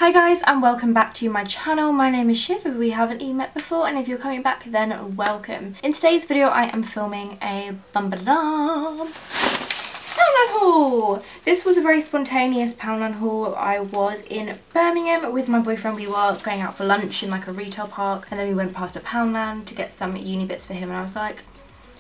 Hi guys and welcome back to my channel. My name is Shiv if we haven't even met before, and if you're coming back then welcome. In today's video I am filming a Poundland haul. This was a very spontaneous Poundland haul. I was in Birmingham with my boyfriend. We were going out for lunch in like a retail park, and then we went past a Poundland to get some uni bits for him, and I was like,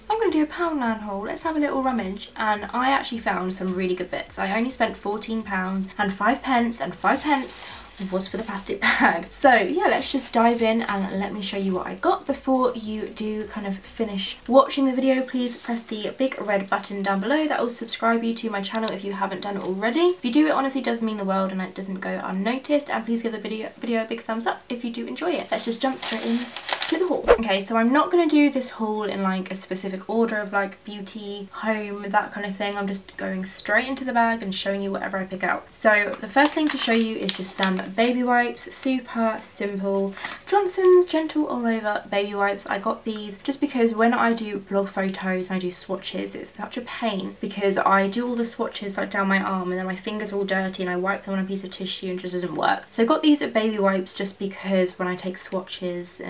I'm going to do a Poundland haul, let's have a little rummage. And I actually found some really good bits. I only spent £14 and 5 pence, and 5 pence was for the plastic bag. So yeah, let's just dive in and let me show you what I got. Before you do kind of finish watching the video, please press the big red button down below. That will subscribe you to my channel if you haven't done it already. If you do, it honestly does mean the world and it doesn't go unnoticed. And please give the video a big thumbs up if you do enjoy it. Let's just jump straight in to the haul. Okay, so I'm not going to do this haul in like a specific order of like beauty, home, that kind of thing. I'm just going straight into the bag and showing you whatever I pick out. So the first thing to show you is just some baby wipes. Super simple Johnson's Gentle All Over baby wipes. I got these just because when I do blog photos and I do swatches, it's such a pain because I do all the swatches like down my arm and then my fingers are all dirty and I wipe them on a piece of tissue and it just doesn't work. So I got these baby wipes just because when I take swatches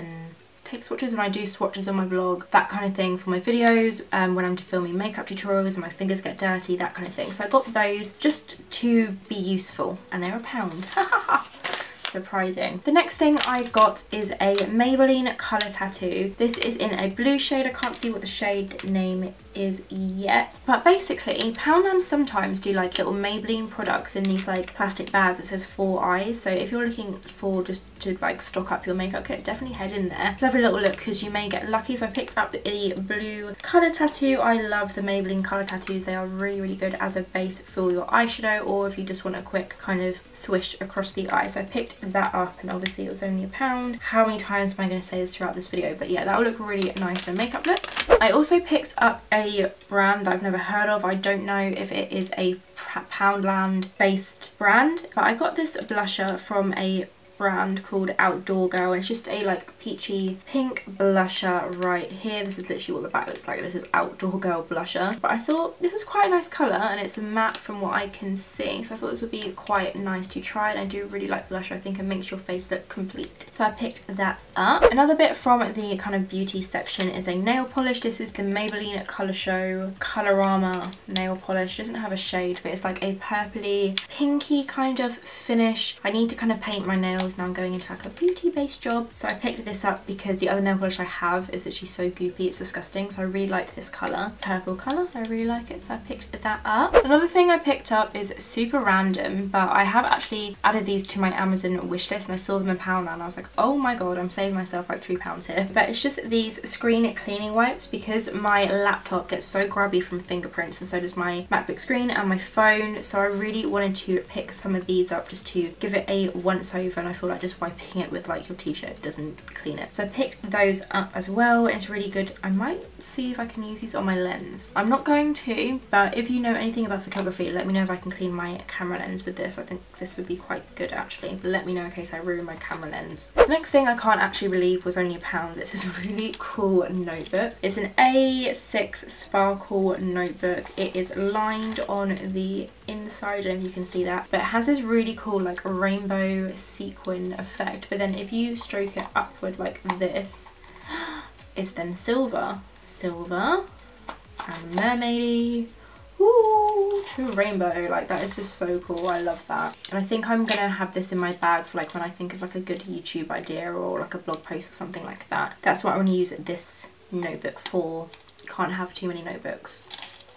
when I do swatches on my blog, that kind of thing, for my videos, when I'm filming makeup tutorials and my fingers get dirty, that kind of thing. So I got those just to be useful, and they're £1. Surprising. The next thing I got is a Maybelline colour tattoo. This is in a blue shade. I can't see what the shade name is yet, but basically Poundland sometimes do like little Maybelline products in these like plastic bags that says 4 eyes. So if you're looking for just to like stock up your makeup kit, definitely head in there, have a little look because you may get lucky. So I picked up the blue colour tattoo. I love the Maybelline colour tattoos. They are really good as a base for your eyeshadow, or if you just want a quick kind of swish across the eye. So I picked that up, and obviously it was only £1. How many times am I going to say this throughout this video? But yeah, that will look really nice in a makeup look. I also picked up a brand that I've never heard of. I don't know if it is a Poundland based brand, but I got this blusher from a brand called Outdoor Girl, and it's just a like peachy pink blusher right here. This is literally what the back looks like. This is Outdoor Girl blusher, but I thought this is quite a nice colour and it's a matte from what I can see, so I thought this would be quite nice to try, and I do really like blusher. I think it makes your face look complete, so I picked that up. Another bit from the kind of beauty section is a nail polish. This is the Maybelline Colour Show Colorama nail polish. It doesn't have a shade, but it's like a purpley pinky kind of finish. I need to kind of paint my nails. Now I'm going into like a beauty based job, so I picked this up because the other nail polish I have is actually so goopy, it's disgusting. So I really liked this colour, purple colour, I really like it, so I picked that up. Another thing I picked up is super random, but I have actually added these to my Amazon wish list, and I saw them in Poundland and I was like, oh my god, I'm saving myself like £3 here. But it's just these screen cleaning wipes because my laptop gets so grubby from fingerprints, and so does my MacBook screen and my phone, so I really wanted to pick some of these up just to give it a once over, and I feel like just wiping it with like your t-shirt doesn't clean it. So I picked those up as well, and it's really good. I might see if I can use these on my lens. I'm not going to, but if you know anything about photography, let me know if I can clean my camera lens with this. I think this would be quite good actually, but let me know in case I ruin my camera lens. The next thing I can't actually believe was only £1. This is a really cool notebook. It's an A6 sparkle notebook. It is lined on the inside, I don't know if you can see that, but it has this really cool like rainbow sequin effect, but then if you stroke it upward like this, it's then silver and mermaidy. Ooh, true rainbow. Like, that is just so cool. I love that, and I think I'm gonna have this in my bag for like when I think of like a good YouTube idea or like a blog post or something like that. That's what I want to use this notebook for. Can't have too many notebooks.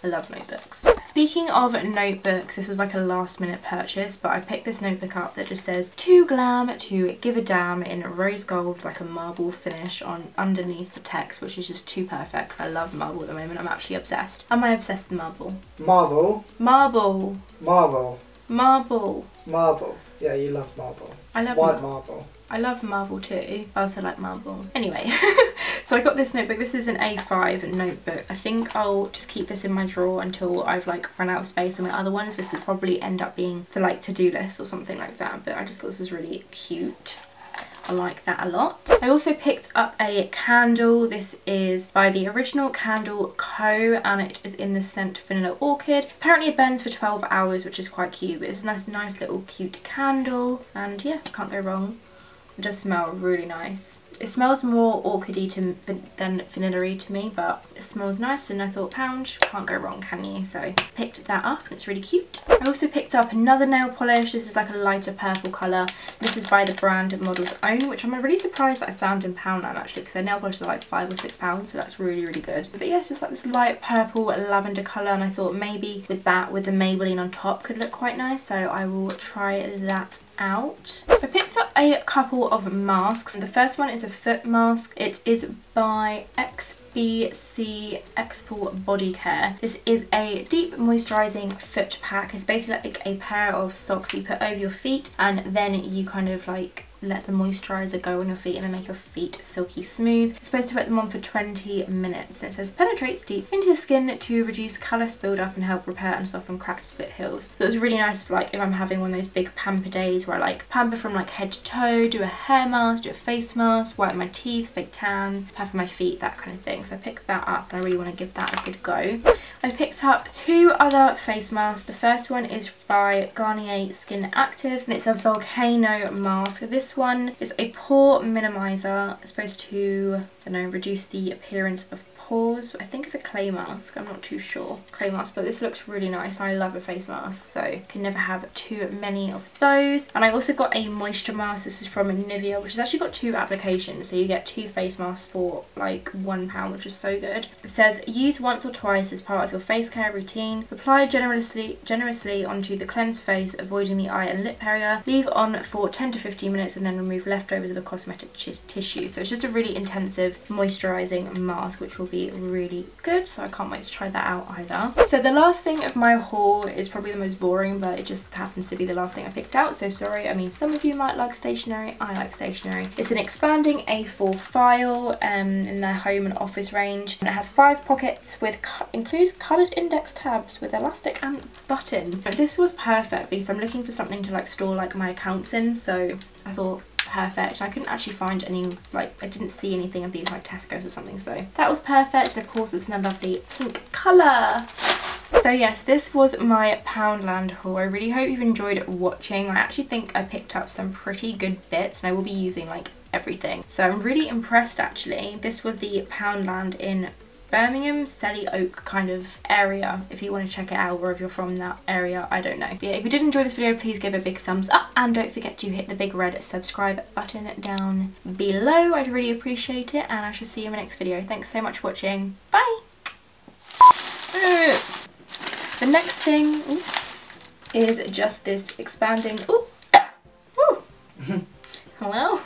I love notebooks. Speaking of notebooks, this was like a last minute purchase, but I picked this notebook up that just says "Too glam to give a damn" in rose gold, like a marble finish on underneath the text, which is just too perfect because I love marble at the moment. I'm actually obsessed. Am I obsessed with marble? Marble? Marble. Marble. Marble. Marble. Yeah, you love marble. I love white marble. I love marble too. I also like marble. Anyway, so I got this notebook. This is an A5 notebook. I think I'll just keep this in my drawer until I've like run out of space on my other ones. This will probably end up being for like to-do lists or something like that, but I just thought this was really cute. I like that a lot. I also picked up a candle. This is by the Original Candle Co. and it is in the scent Vanilla Orchid. Apparently it burns for 12 hours, which is quite cute, but it's a nice little cute candle, and yeah, can't go wrong. It does smell really nice. It smells more orchidy than vanilla-y to me, but it smells nice, and I thought £1, can't go wrong, can you? So picked that up and it's really cute. I also picked up another nail polish. This is like a lighter purple colour. This is by the brand Model's Own, which I'm really surprised that I found in Poundland actually, because their nail polishes are like £5 or £6, so that's really, really good. But yeah, it's just like this light purple lavender colour, and I thought maybe with that, with the Maybelline on top, could look quite nice, so I will try that out. I picked up a couple of masks. The first one is a foot mask. It is by XBC Export Body Care. This is a deep moisturising foot pack. It's basically like a pair of socks you put over your feet, and then you kind of like let the moisturiser go on your feet and then make your feet silky smooth. You're supposed to put them on for 20 minutes. And it says penetrates deep into the skin to reduce callus build-up and help repair and soften cracked split heels. So it's really nice for like if I'm having one of those big pamper days where I like pamper from like head to toe, do a hair mask, do a face mask, whiten my teeth, fake tan, pamper my feet, that kind of thing. So I picked that up and I really want to give that a good go. I picked up two other face masks. The first one is by Garnier Skin Active and it's a volcano mask. This one is a pore minimizer. It's supposed to, I don't know, reduce the appearance of pores. I think it's a clay mask, I'm not too sure. Clay mask, but this looks really nice. I love a face mask, so can never have too many of those. And I also got a moisture mask. This is from Nivea, which has actually got 2 applications, so you get 2 face masks for like £1, which is so good. It says use once or twice as part of your face care routine. Apply generously onto the cleansed face, avoiding the eye and lip area. Leave on for 10 to 15 minutes and then remove leftovers of the cosmetic tissue. So it's just a really intensive moisturising mask, which will be really good, so I can't wait to try that out either. So the last thing of my haul is probably the most boring, but it just happens to be the last thing I picked out, so sorry. I mean, some of you might like stationery, I like stationery. It's an expanding A4 file in their home and office range, and it has 5 pockets with includes coloured index tabs with elastic and button. But this was perfect because I'm looking for something to like store like my accounts in, so I thought perfect. I couldn't actually find any, like I didn't see anything of these like Tesco's or something, so that was perfect. And of course it's in a lovely pink colour. So yes, this was my Poundland haul. I really hope you've enjoyed watching. I actually think I picked up some pretty good bits and I will be using like everything, so I'm really impressed actually. This was the Poundland in Birmingham, Selly Oak kind of area, if you want to check it out, or if you're from that area, I don't know. But yeah, if you did enjoy this video, please give it a big thumbs up and don't forget to hit the big red subscribe button down below. I'd really appreciate it, and I shall see you in my next video. Thanks so much for watching. Bye! The next thing is just this expanding, hello?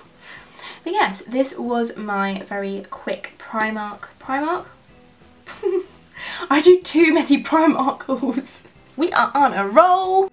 But yes, this was my very quick Primark. I do too many Primark hauls. We are on a roll.